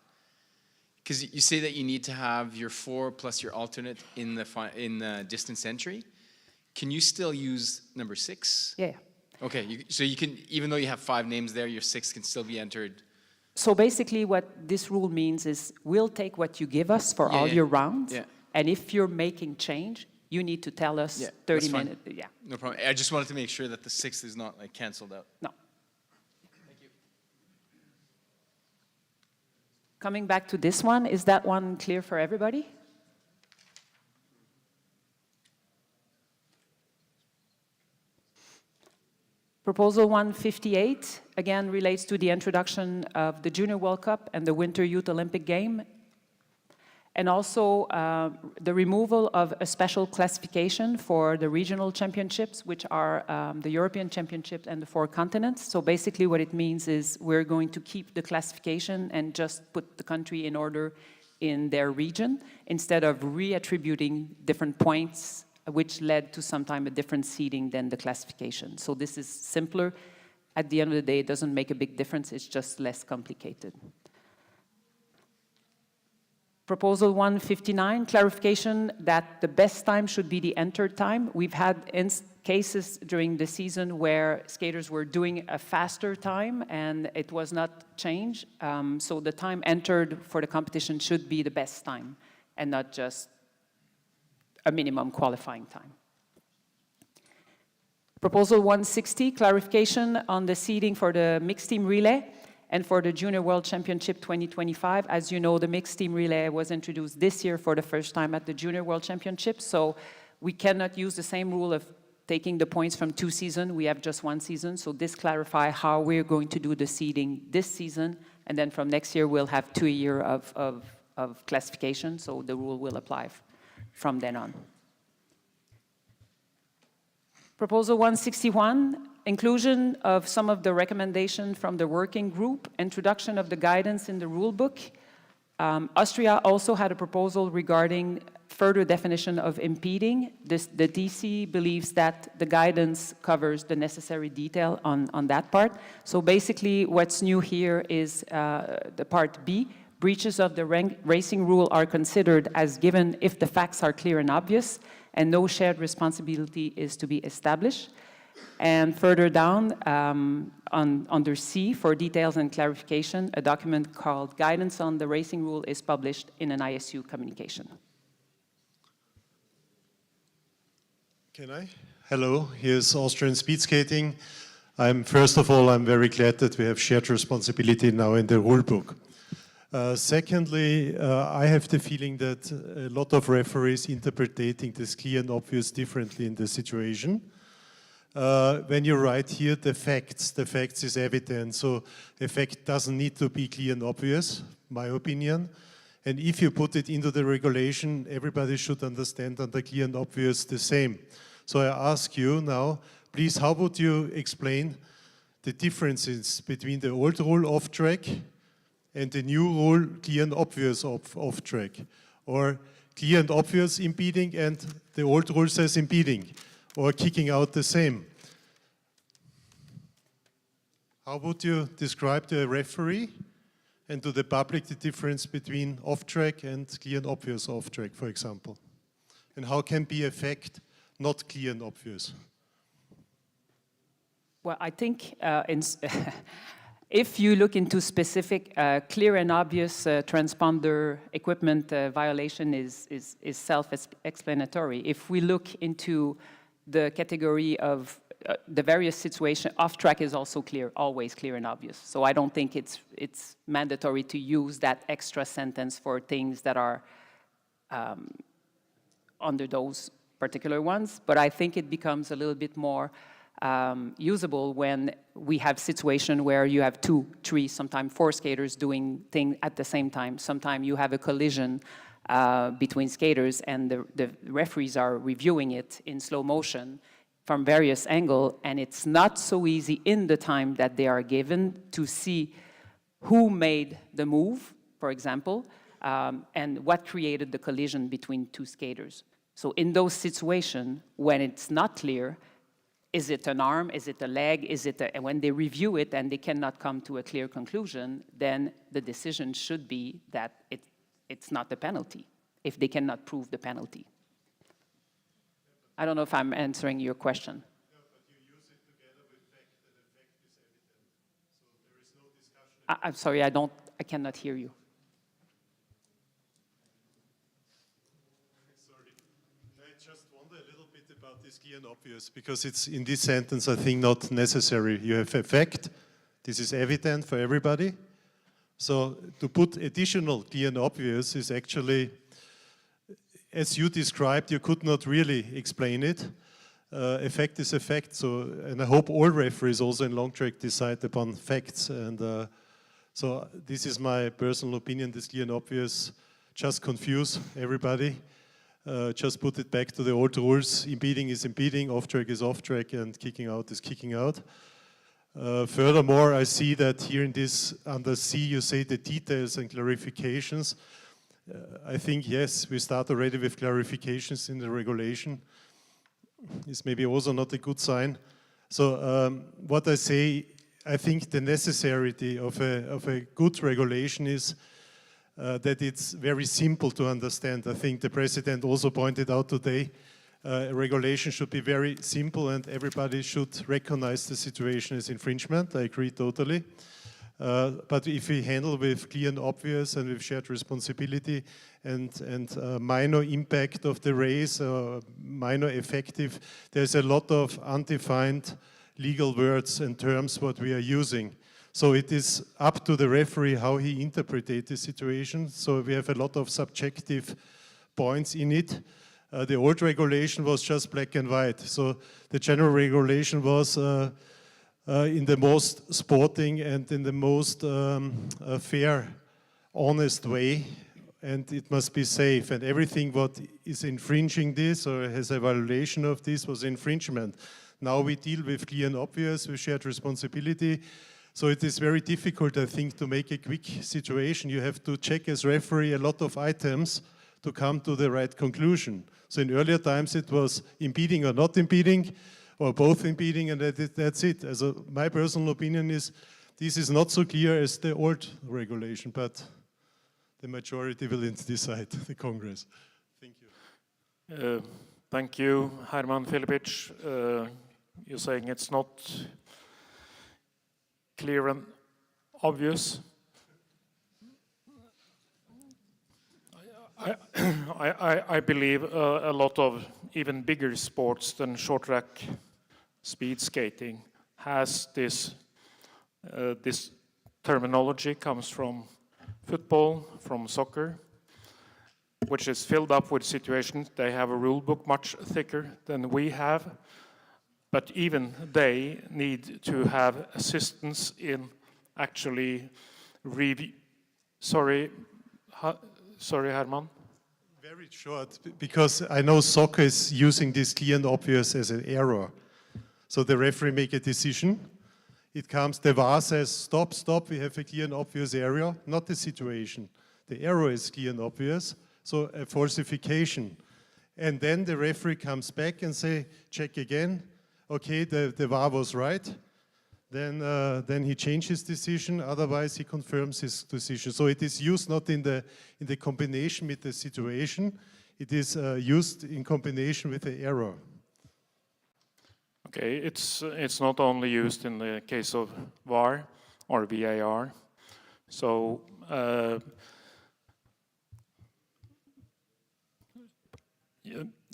Because you say that you need to have your 4 plus your alternate in the distance entry. Can you still use number 6? Yeah. Okay, so you can, even though you have 5 names there, your 6 can still be entered. So basically what this rule means is we'll take what you give us for all your rounds, and if you're making change, you need to tell us 30 minutes. Yeah. No problem. I just wanted to make sure that the 6th is not like canceled out. No. Coming back to this one, is that one clear for everybody? Proposal 158, again, relates to the introduction of the Junior World Cup and the Winter Youth Olympic Game, and also the removal of a special classification for the regional championships, which are the European Championships and the 4 continents. So basically what it means is we're going to keep the classification and just put the country in order in their region, instead of reattributing different points which led to sometimes a different seeding than the classification. So this is simpler. At the end of the day, it doesn't make a big difference. It's just less complicated. Proposal 159, clarification that the best time should be the entered time. We've had cases during the season where skaters were doing a faster time and it was not changed. So the time entered for the competition should be the best time and not just a minimum qualifying time. Proposal 160, clarification on the seeding for the mixed team relay and for the Junior World Championship 2025. As you know, the mixed team relay was introduced this year for the first time at the Junior World Championship, so we cannot use the same rule of taking the points from 2 seasons. We have just 1 season, so this clarifies how we're going to do the seeding this season, and then from next year we'll have 2 years of classification, so the rule will apply from then on. Proposal 161, inclusion of some of the recommendations from the working group, introduction of the guidance in the rule book. Austria also had a proposal regarding further definition of impeding. The DC believes that the guidance covers the necessary detail on that part. So basically what's new here is the part B. Breaches of the racing rule are considered as given if the facts are clear and obvious, and no shared responsibility is to be established. And further down, under C, for details and clarification, a document called Guidance on the Racing Rule is published in an ISU communication. Can I? Hello, here's Austrian Speed Skating. First of all, I'm very glad that we have shared responsibility now in the rule book. Secondly, I have the feeling that a lot of referees interpreting this clear and obvious differently in the situation. When you write here the facts is evident, so the fact doesn't need to be clear and obvious, my opinion. And if you put it into the regulation, everybody should understand under clear and obvious the same. So I ask you now, please, how would you explain the differences between the old rule off track and the new rule clear and obvious off track? Or clear and obvious impeding and the old rule says impeding, or kicking out the same? How would you describe to a referee and to the public the difference between off track and clear and obvious off track, for example? And how can be a fact not clear and obvious? Well, I think if you look into specific clear and obvious transponder equipment violation is self-explanatory. If we look into the category of the various situations, off-track is also clear, always clear and obvious. So I don't think it's mandatory to use that extra sentence for things that are under those particular ones. But I think it becomes a little bit more usable when we have situation where you have 2, 3, sometimes 4 skaters doing things at the same time. Sometimes you have a collision between skaters and the referees are reviewing it in slow motion from various angles, and it's not so easy in the time that they are given to see who made the move, for example, and what created the collision between 2 skaters. So in those situations, when it's not clear, is it an arm, is it a leg, and when they review it and they cannot come to a clear conclusion, then the decision should be that it's not the penalty, if they cannot prove the penalty. I don't know if I'm answering your question. No, but you use it together with fact, that the fact is evident. So there is no discussion. I'm sorry, I cannot hear you. Sorry. I just wonder a little bit about this clear and obvious, because it's in this sentence, I think, not necessary. You have a fact, this is evident for everybody. So to put additional clear and obvious is actually, as you described, you could not really explain it. A fact is a fact, so, and I hope all referees also in long track decide upon facts. And so this is my personal opinion, this clear and obvious, just confuse everybody. Just put it back to the old rules. Impeding is impeding, off track is off track, and kicking out is kicking out. Furthermore, I see that here in this, under C, you say the details and clarifications. I think, yes, we start already with clarifications in the regulation. is maybe also not a good sign. So what I say, I think the necessity of a good regulation is that it's very simple to understand. I think the President also pointed out today, regulation should be very simple and everybody should recognize the situation as infringement. I agree totally. But if we handle with clear and obvious and with shared responsibility and minor impact of the race, minor effective, there's a lot of undefined legal words and terms what we are using. So it is up to the referee how he interprets the situation. So we have a lot of subjective points in it. The old regulation was just black and white. So the general regulation was in the most sporting and in the most fair, honest way, and it must be safe. And everything what is infringing this or has a violation of this was infringement. Now we deal with clear and obvious, with shared responsibility. So it is very difficult, I think, to make a quick situation. You have to check as referee a lot of items to come to the right conclusion. So in earlier times it was impeding or not impeding, or both impeding, and that's it. As my personal opinion is, this is not so clear as the old regulation, but the majority will decide, the Congress. Thank you. Thank you, Herman Filipic. You're saying it's not clear and obvious. I believe a lot of even bigger sports than short track speed skating has this terminology comes from football, from soccer, which is filled up with situations. They have a rule book much thicker than we have, but even they need to have assistance in actually review. Sorry, Herman. Very short, because I know soccer is using this clear and obvious as an error. So the referee make a decision. It comes, the VAR says, stop, stop, we have a clear and obvious error, not the situation. The error is clear and obvious, so a falsification. And then the referee comes back and say, check again, okay, the VAR was right. Then he changes his decision, otherwise he confirms his decision. So it is used not in the combination with the situation, it is used in combination with the error. Okay, it's not only used in the case of VAR or VAR. So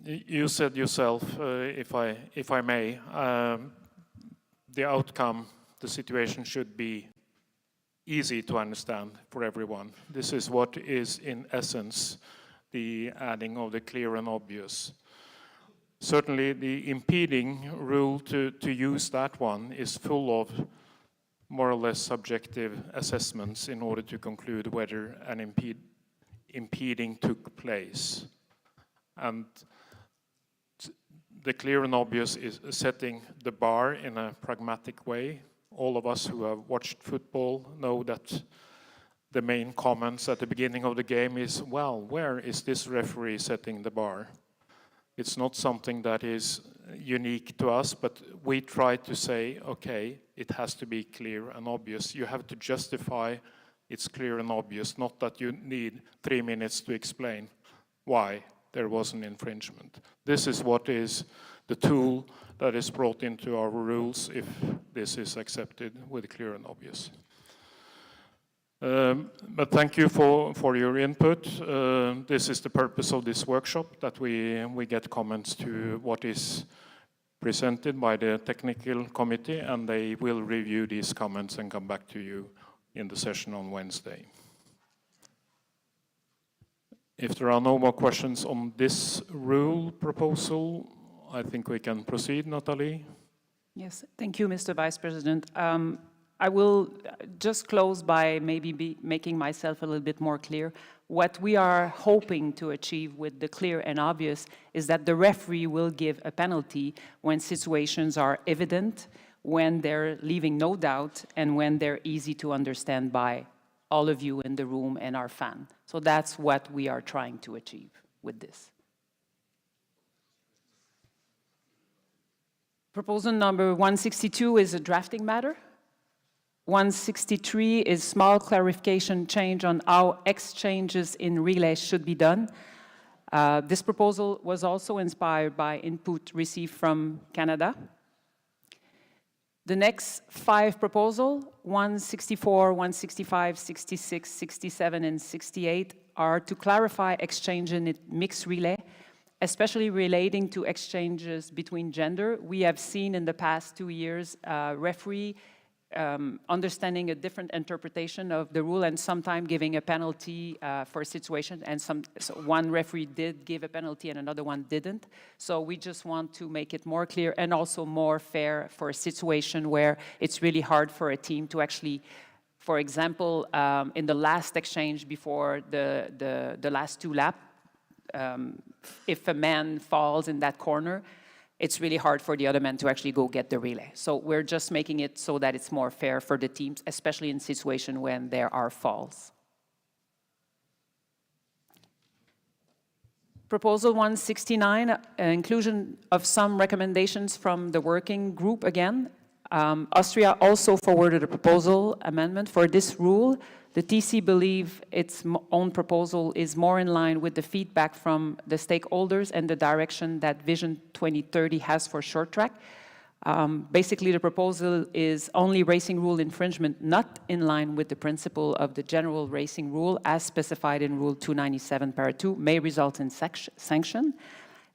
you said yourself, if I may, the outcome, the situation should be easy to understand for everyone. This is what is in essence the adding of the clear and obvious. Certainly the impeding rule, to use that one, is full of more or less subjective assessments in order to conclude whether an impeding took place. And the clear and obvious is setting the bar in a pragmatic way. All of us who have watched football know that the main comments at the beginning of the game is, well, where is this referee setting the bar? It's not something that is unique to us, but we try to say, okay, it has to be clear and obvious. You have to justify it's clear and obvious, not that you need 3 minutes to explain why there was an infringement. This is what is the tool that is brought into our rules if this is accepted with clear and obvious. But thank you for your input. This is the purpose of this workshop, that we get comments to what is presented by the technical committee, and they will review these comments and come back to you in the session on Wednesday. If there are no more questions on this rule proposal, I think we can proceed, Nathalie. Yes, thank you, Mr. Vice President. I will just close by maybe making myself a little bit more clear. What we are hoping to achieve with the clear and obvious is that the referee will give a penalty when situations are evident, when they're leaving no doubt, and when they're easy to understand by all of you in the room and our fan. So that's what we are trying to achieve with this. Proposal number 162 is a drafting matter. 163 is small clarification change on how exchanges in relay should be done. This proposal was also inspired by input received from Canada. The next 5 proposals, 164, 165, 66, 67, and 68, are to clarify exchange in mixed relay, especially relating to exchanges between gender. We have seen in the past 2 years referee understanding a different interpretation of the rule and sometimes giving a penalty for a situation, and so one referee did give a penalty and another one didn't. So we just want to make it more clear and also more fair for a situation where it's really hard for a team to actually, for example, in the last exchange before the last 2 laps, if a man falls in that corner, it's really hard for the other man to actually go get the relay. So we're just making it so that it's more fair for the teams, especially in situations when there are falls. Proposal 169, inclusion of some recommendations from the working group again. Austria also forwarded a proposal amendment for this rule. The TC believe its own proposal is more in line with the feedback from the stakeholders and the direction that Vision 2030 has for short track. Basically, the proposal is only racing rule infringement not in line with the principle of the general racing rule as specified in Rule 297, Para 2, may result in sanction.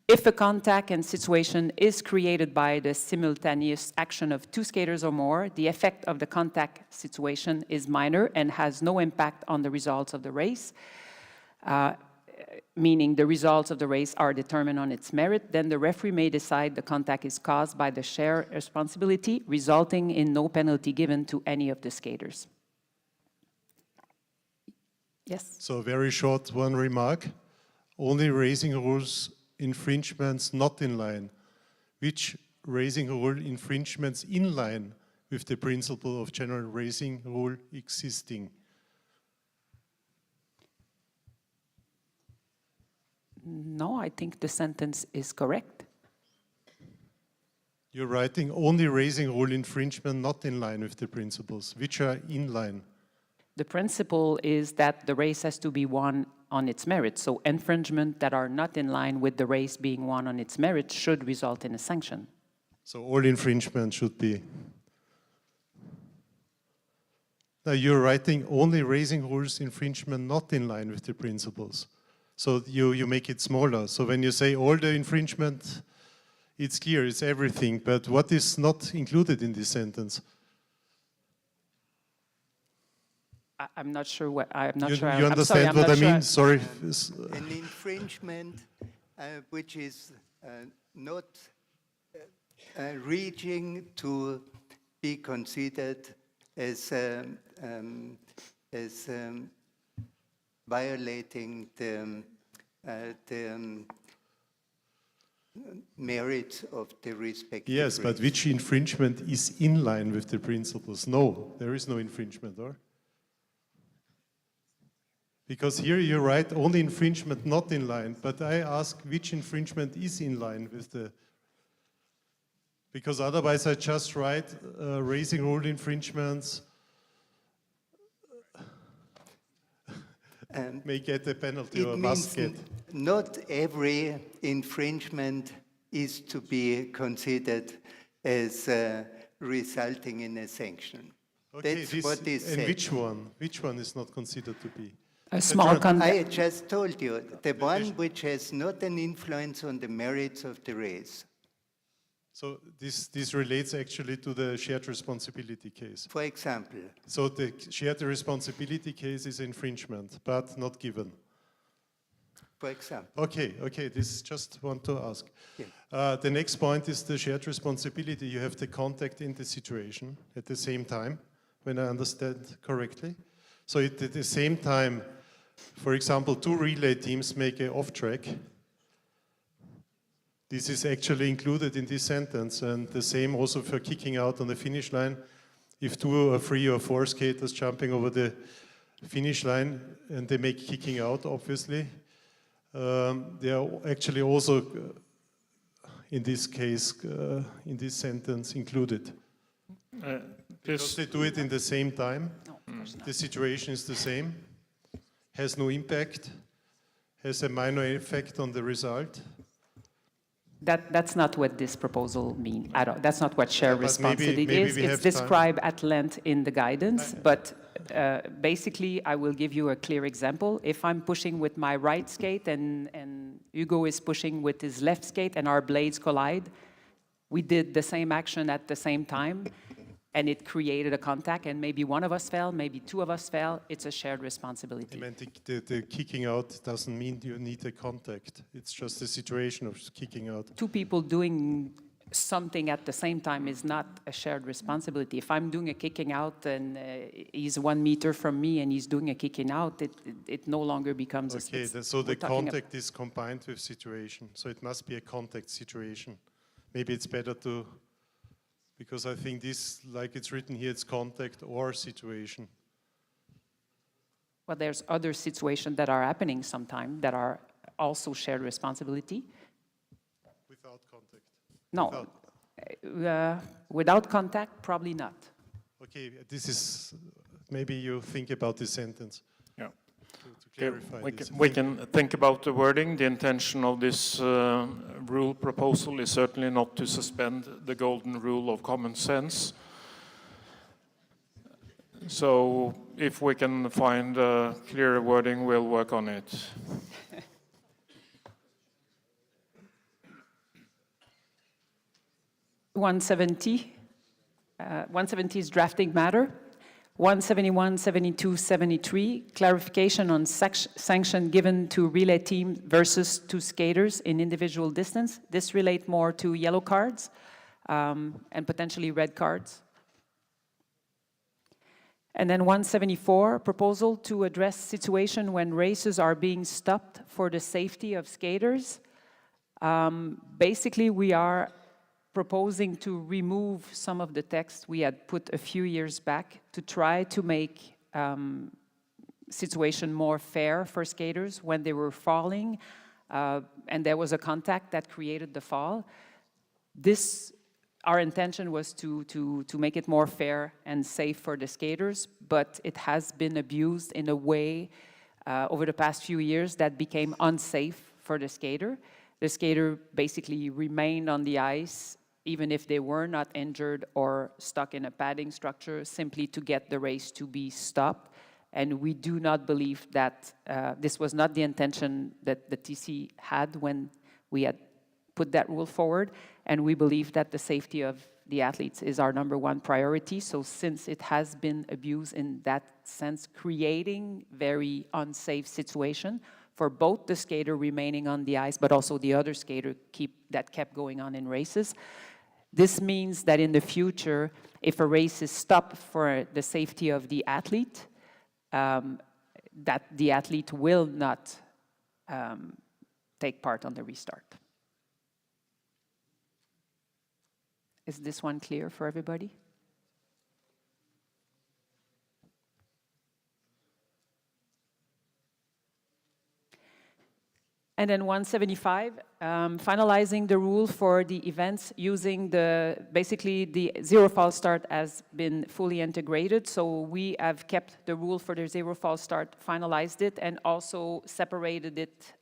If a contact and situation is created by the simultaneous action of 2 skaters or more, the effect of the contact situation is minor and has no impact on the results of the race, meaning the results of the race are determined on its merit, then the referee may decide the contact is caused by the shared responsibility, resulting in no penalty given to any of the skaters. Yes? So very short one remark. Only racing rules infringements not in line. Which racing rule infringements in line with the principle of general racing rule existing? No, I think the sentence is correct. You're writing only racing rule infringement not in line with the principles. Which are in line? The principle is that the race has to be won on its merit. So infringement that are not in line with the race being won on its merit should result in a sanction. So all infringement should be. Now you're writing only racing rules infringement not in line with the principles. So you make it smaller. So when you say all the infringement, it's clear, it's everything. But what is not included in this sentence? I'm not sure what, I'm not You sure. understand what I mean? Sorry. An infringement which is not reaching to be considered as violating the merit of the respective Yes, but race. which infringement is in line with the principles? No, there is no infringement, or? Because here you write only infringement not in line, but I ask which infringement is in line with the... Because otherwise I just write racing rule infringements may get a penalty or must get. Not every infringement is to be considered as resulting in a sanction. Okay, That's what is and said. which one? Which one is not considered to be? A small I contact. just told you, the one which has not an influence on the merits of the race. So this relates actually to the shared responsibility case. For example, So the shared responsibility case is infringement, but not given. for example. Okay, this just want to ask. Yeah. The next point is the shared responsibility. You have the contact in the situation at the same time, when I understand correctly. So at the same time, for example, 2 relay teams make an off-track. This is actually included in this sentence, and the same also for kicking out on the finish line. If 2 or 3 or 4 skaters jumping over the finish line and they make kicking out, obviously, they are actually also in this case, in this sentence included? Because they do it in the same time. The situation is the same, has no impact, has a minor effect on the result. That's not what this proposal means at all. That's not what shared But responsibility maybe is. we It's have time. described at length in the guidance, but basically, I will give you a clear example. If I'm pushing with my right skate and Hugo is pushing with his left skate and our blades collide, we did the same action at the same time, and it created a contact, and maybe one of us fell, maybe two of us fell. It's a shared I responsibility. meant the kicking out doesn't mean you need a contact. It's just a situation of kicking out. Two people doing something at the same time is not a shared responsibility. If I'm doing a kicking out and he's 1 meter from me and he's doing a kicking out, it no longer becomes a Okay, it's- so we're the talking contact is combined with situation. So it must be a contact situation. Maybe it's better to, because I think this, like it's written here, it's contact or situation. Well, there's other situations that are happening sometime that are also shared responsibility. Without contact. No, without contact, probably not. Okay, this is, maybe you think about this sentence. Yeah. To clarify this. We can think about the wording. The intention of this rule proposal is certainly not to suspend the golden rule of common sense. So if we can find a clearer wording, we'll work on it. $170 is drafting matter. 171, 72, 73, clarification on sanction given to relay team versus to skaters in individual distance. This relate more to yellow cards and potentially red cards. And then 174, proposal to address situation when races are being stopped for the safety of skaters. Basically, we are proposing to remove some of the text we had put a few years back to try to make situation more fair for skaters when they were falling and there was a contact that created the fall. Our intention was to make it more fair and safe for the skaters, but it has been abused in a way over the past few years that became unsafe for the skater. The skater basically remained on the ice even if they were not injured or stuck in a padding structure, simply to get the race to be stopped. And we do not believe that this was not the intention that the TC had when we had put that rule forward. And we believe that the safety of the athletes is our #1 priority. So since it has been abused in that sense, creating very unsafe situation for both the skater remaining on the ice, but also the other skater that kept going on in races. This means that in the future, if a race is stopped for the safety of the athlete, that the athlete will not take part on the restart. Is this one clear for everybody? And then 175, finalizing the rule for the events using basically the zero false start has been fully integrated. So we have kept the rule for the zero false start, finalized it, and also separated it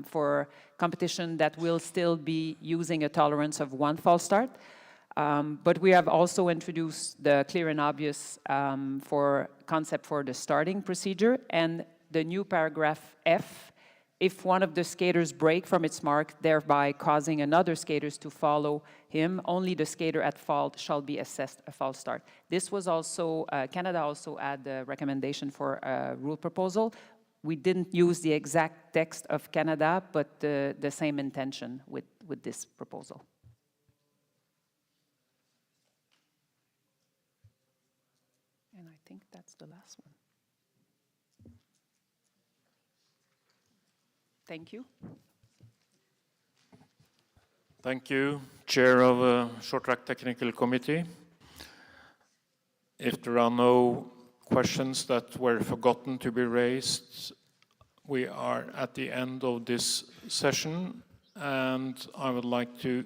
for competition that will still be using a tolerance of 1 false start. But we have also introduced the clear and obvious concept for the starting procedure and the new paragraph F. If one of the skaters break from its mark, thereby causing another skaters to follow him, only the skater at fault shall be assessed a false start. This was also, Canada also had a recommendation for a rule proposal. We didn't use the exact text of Canada, but the same intention with this proposal. And I think that's the last one. Thank you. Thank you, Chair of Short Track Technical Committee. If there are no questions that were forgotten to be raised, we are at the end of this session, and I would like to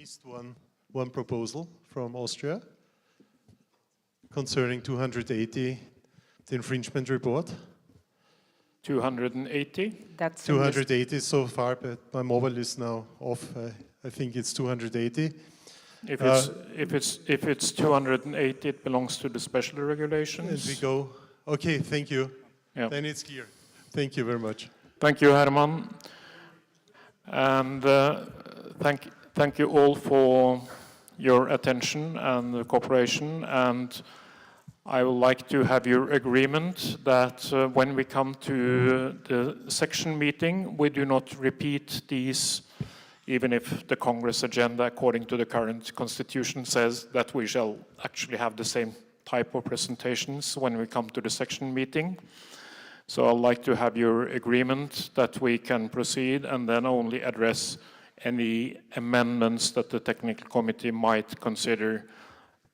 least one proposal from Austria concerning 280, the infringement report. 280? That's in this- 280 so far, but my mobile is now off. I think it's 280. If it's 280, it belongs to the special And regulations. we go, okay, thank you. Yeah. Then it's clear. Thank you very much. Thank you, Herman. And thank you all for your attention and the cooperation. And I would like to have your agreement that when we come to the section meeting, we do not repeat these, even if the Congress agenda, according to the current constitution, says that we shall actually have the same type of presentations when we come to the section meeting. So I'd like to have your agreement that we can proceed and then only address any amendments that the technical committee might consider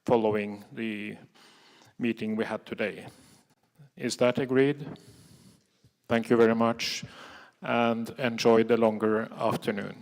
following the meeting we had today. Is that agreed? Thank you very much and enjoy the longer afternoon.